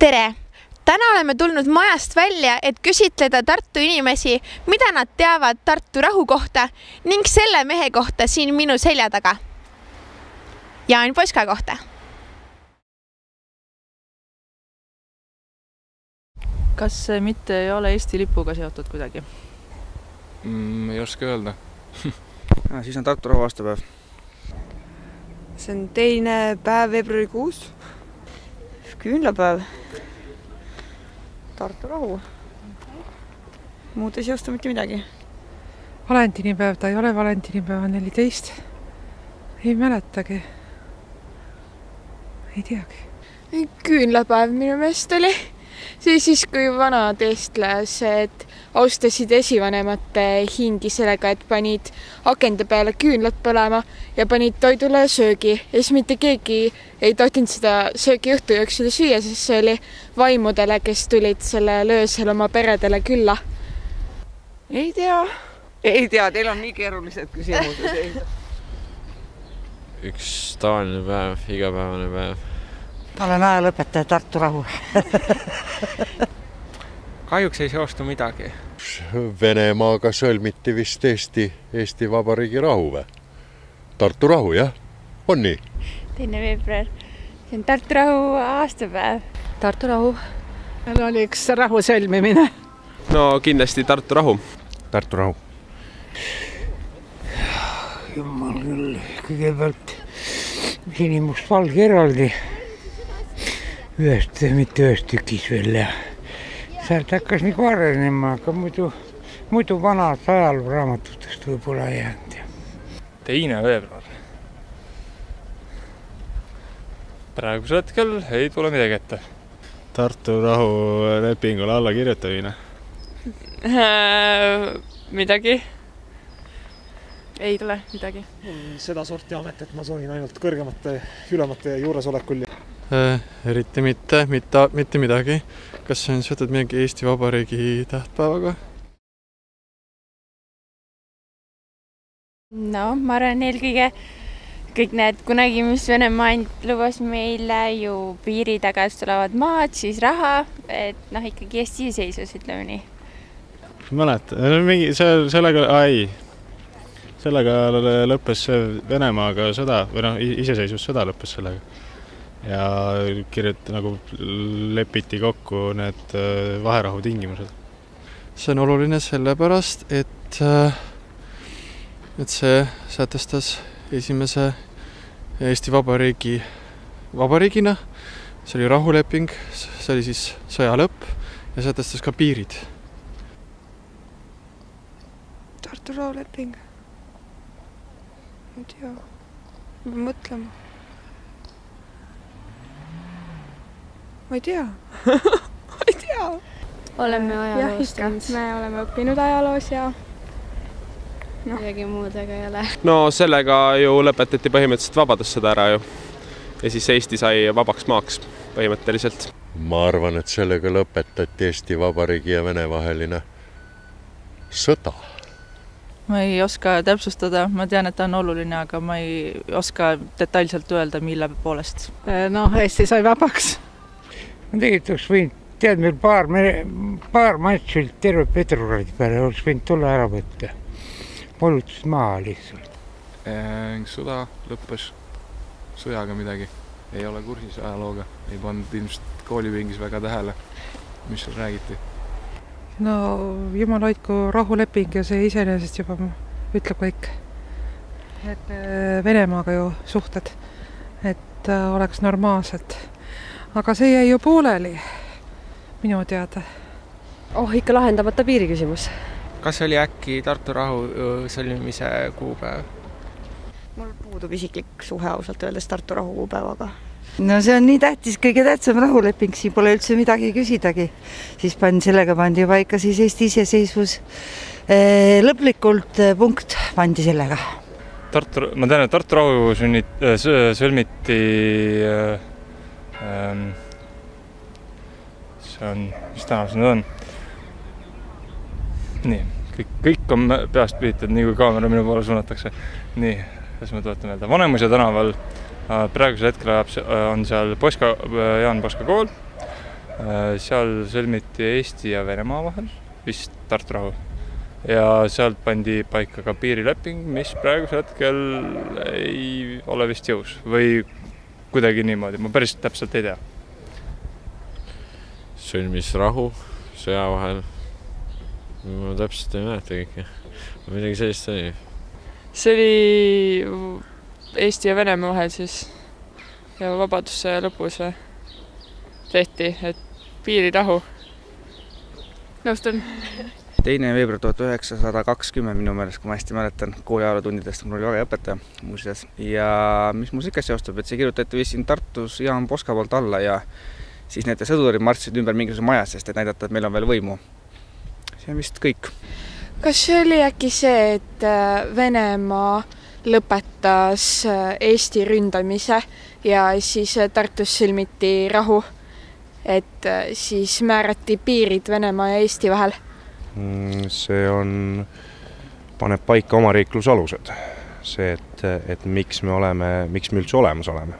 Tere! Täna oleme tulnud majast välja, et küsitleda Tartu inimesi, mida nad teavad Tartu rahu kohta ning selle mehe kohta siin minu selja taga. Jaan Poska kohta. Kas see mitte ei ole Eesti lipuga seotud kuidagi? Ei oska öelda. Siis on Tartu rahu aastapäev. See on 2. päev veebruarikuus. Küünlapäev. Tartu rahu. Muud ei seosta mitte midagi. Valentinipäev, ta ei ole valentinipäeva 14. Ei mäletagi. Ei teagi. Küünlapäev minu meelest oli. See siis, kui vanad eestlased austasid esivanemate hingi sellega, et panid akende peale küünlad põlema ja panid toidule söögi. Ja siis mitte keegi ei tohtinud seda söögi õhtu jooksul süüa, sest see oli vaimudele, kes tulid sellel öösel oma peredele külla. Ei tea, teil on nii keerulised küsimused. Üks tavaline päev, igapäevane päev. Olen ajalõpetaja Tartu rahu. Kahjuks ei seostu midagi. Venemaaga sõlmiti vist Eesti Vabariigi rahu või? Tartu rahu, jah? On nii? 2. veebruar. See on Tartu rahu aastapäev. Tartu rahu. Meil oli üks rahu sõlmimine. No kindlasti Tartu rahu. Tartu rahu. Jumal küll, kõigepealt sinimustvalge eraldi. Mitte ühest tükis veel ja sealt hakkas nagu arenema, aga muidu vanad ajaluraamatutest võib-olla ei jäänud. 2. veebruar. Praegusel hetkel ei tule midagi ette. Tartu rahu lepingule alla kirjutamine. Midagi. Ei tule midagi. Seda sorti amet, et ma soovin ainult kõrgemate, ülemate juuresolekul. Eriti mitte midagi. Kas see on seotud mingi Eesti Vabariigi tähtpäevaga? No, ma arvan eelkõige kõik need kunagi, mis Venemaa lubas meile ju piiri tagasi tulevad maad, siis raha, et ikkagi Eesti seisus, ütleme nii. Mäleta, sellega lõppes Venemaaga sõda, või iseseisvussõda lõppes sellega. Ja lepiti kokku need vaherahu tingimused. See on oluline sellepärast, et see sätestas esimese Eesti vabariigina. See oli rahuleping, see oli siis sõja lõpp ja sätestas ka piirid. Tartu rahuleping. Ma ei tea. Ma pean mõtlema. Ma ei tea. Oleme ajaloost. Me oleme õppinud ajaloos ja midagi muud väga ei ole. No sellega ju lõpetati põhimõtteliselt vabadussõda ära ju. Ja siis Eesti sai vabaks maaks põhimõtteliselt. Ma arvan, et sellega lõpetati Eesti Vabariigi ja Vene vaheline sõda. Ma ei oska täpsustada, ma tean, et ta on oluline, aga ma ei oska detailselt öelda, mille poolest. Eesti sai vabaks. Ma tegelikult oleks võinud, tead meil paar matši terve Petrogradi peale, oleks võinud tulla ära võtta. Polutus maa lihtsalt. Sõda lõppes sõjaga midagi. Ei ole kursis ajalooga. Ei pannud ilmselt koolipingis väga tähele, mis seal räägiti. No jumal hoidku rahuleping ja see iseenesest juba ütleb kõik. Et Venemaaga ju suhted, et oleks normaalsed. Aga see jäi ju pooleli, minu teada. Ikka lahendamata piiri küsimus. Kas oli äkki Tartu rahu sõlmimise kuupäev? Mul puudub isiklik suhe ausalt öeldes Tartu rahu kuupäevaga. No see on nii tähtis, kõige tähtsam rahuleping, siin pole üldse midagi küsidagi. Siis sellega pandi paika siis Eesti iseseisvus. Lõplikult punkt pandi sellega. Ma tean, et Tartu rahu sõlmiti see on, mis täna see on? Nii, kõik on peast pihitud, nii kui kaamera minu poole suunatakse. Nii, kas ma tuletan meelde. Vanemuise tänaval praegusel hetkel on seal Jaan Poska kool Seal sõlmiti Eesti ja Venemaa vahel, vist Tartu rahu. Ja sealt pandi paika ka piirileping, mis praegusel hetkel ei ole vist jõus või kuidagi niimoodi, ma päris täpselt ei tea. Sõlmis rahu sõja vahel. Ma täpselt ei mäleta kõike. Midagi sellist oli. See oli Eesti ja Venemaa vahel siis ja vabaduse lõpus tehti, et piirirahu. Nõustun. 2. veebruar 1920 minu meelest, kui ma hästi mäletan, kooli ajalootundidest, mul oli väga õpetaja muuseas. Ja mis mul ikka seostub, et see kirjutati vist siin Tartus Jaan Poska poolt alla ja siis need sõdurid marssisid ümber mingisuguse maja, sest et näidata, et meil on veel võimu. See on vist kõik. Kas see oli äkki see, et Venemaa lõpetas Eesti ründamise ja siis Tartus sõlmiti rahu, et siis määrati piirid Venemaa ja Eesti vahel? See paneb paika oma riikluse alused. See, et miks me üldse olemas oleme.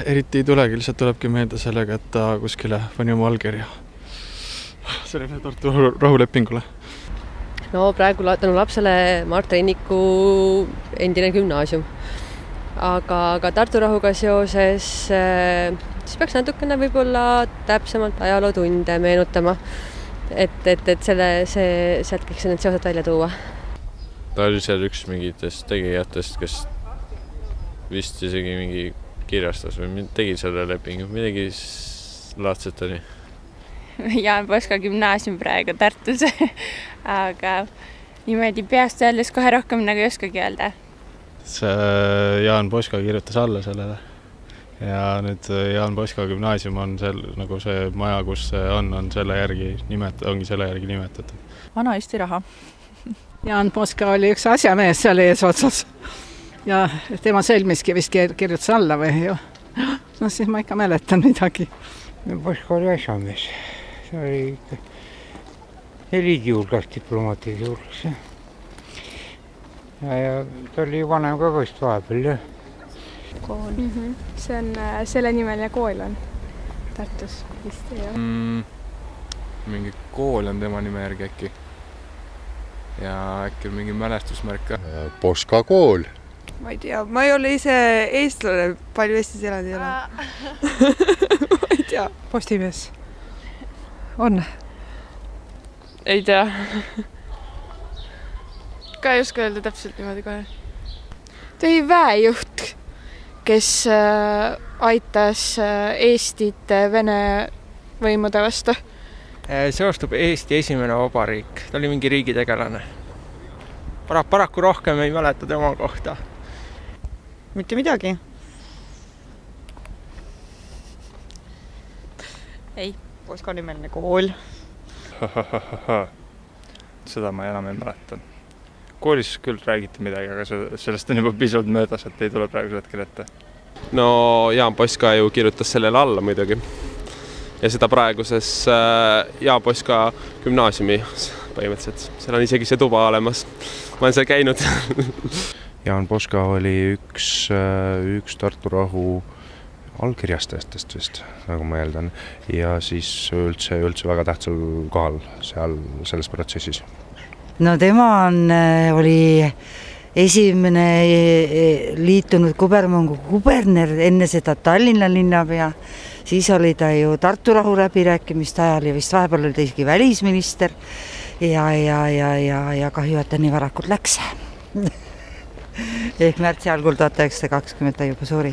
Eriti ei tulegi, lihtsalt tulebki meelde sellega, et ta kuskile pani oma allkirja. Selline Tartu rahulepingule. No praegu tänu lapsele Mart Reiniku endine gümnaasium. Aga Tartu rahuga seoses siis peaks natukene võib-olla täpsemalt ajalootunde meenutama, et sealt kõik need seosed välja tuua. Ta oli seal üks mingitest tegijatest, kes vist isegi mingi kirjastas või tegi selle lepingu, midagi laadset oli. Jaan Poska gümnaasium praegu Tartus, aga niimoodi peast öeldes kohe rohkem nagu ei oskagi öelda. See Jaan Poska kirjutas alla sellele ja nüüd Jaan Poska gümnaasium on nagu see maja, kus see on selle järgi ongi selle järgi nimetatud. Vana Eesti raha. Jaan Poska oli üks asjamees seal eesotsas ja tema sõlmiski vist kirjutas alla või ju. No siis ma ikka mäletan midagi. Poska oli asjamees. See oli eliidi hulgas, diplomaatilise hulgas. Ja ta oli vanem ka vist vahepeal, jah. Kool. See on selle nimeline kool on Tartus vist, jah. Mingi kool on tema nime järgi äkki. Ja äkki mingi mälestusmärk ka. Poska kool. Ma ei tea, ma ei ole ise eestlane, palju Eestis elanud ei ole. Ma ei tea. Postimees. On? Ei tea. Ka ei oska öelda täpselt niimoodi kohe. Ta oli väejuht, kes aitas Eestit Vene võimude vastu. Seostub Eesti esimene vabariik. Ta oli mingi riigitegelane. Paraku rohkem ei mäleta tema kohta. Mitte midagi. Ei. Poska nimeline kool. Seda ma enam ei mäleta. Koolis küll räägiti midagi, aga sellest on juba pisut möödas, et ei tule praegusel hetkel ette. No Jaan Poska ju kirjutas sellele alla muidugi. Ja seda praeguses Jaan Poska gümnaasiumi põhimõtteliselt. Seal on isegi see tuba olemas. Ma olen seal käinud. Jaan Poska oli üks Tartu rahu allkirjastajatest vist, nagu ma eeldan. Ja siis üldse väga tähtsal kohal seal selles protsessis. No tema oli esimene liitunud Kubermangu kuberner, enne seda Tallinna linnapea. Siis oli ta ju Tartu rahu läbirääkimiste ajal ja vist vahepeal oli ta isegi välisminister. Ja kahju, et ta nii varakult läks. Ehk märtsi algul 1920 ta juba suri.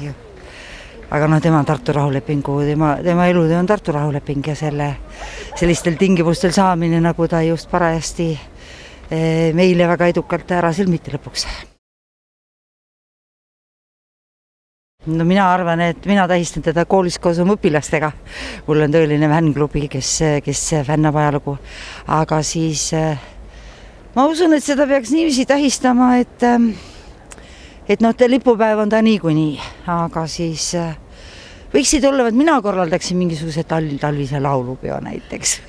Aga tema on Tartu rahulepingu, tema elutöö on Tartu rahuleping ja sellistel tingimustel saamine, nagu ta just parajasti meile väga edukalt ära sõlmiti lõpuks. No mina arvan, et mina tähistan teda koolis koos oma õpilastega. Mul on tõeline fännklubi, kes fännab ajalugu. Aga siis ma usun, et seda peaks niiviisi tähistama, et lipupäev on ta niikuinii. Aga siis võiksid olla, et mina korraldaksin mingisuguse talvise laulupeo näiteks.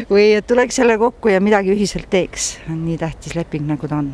Või et tuleks selle kokku ja midagi ühiselt teeks. Nii tähtis leping, nagu ta on.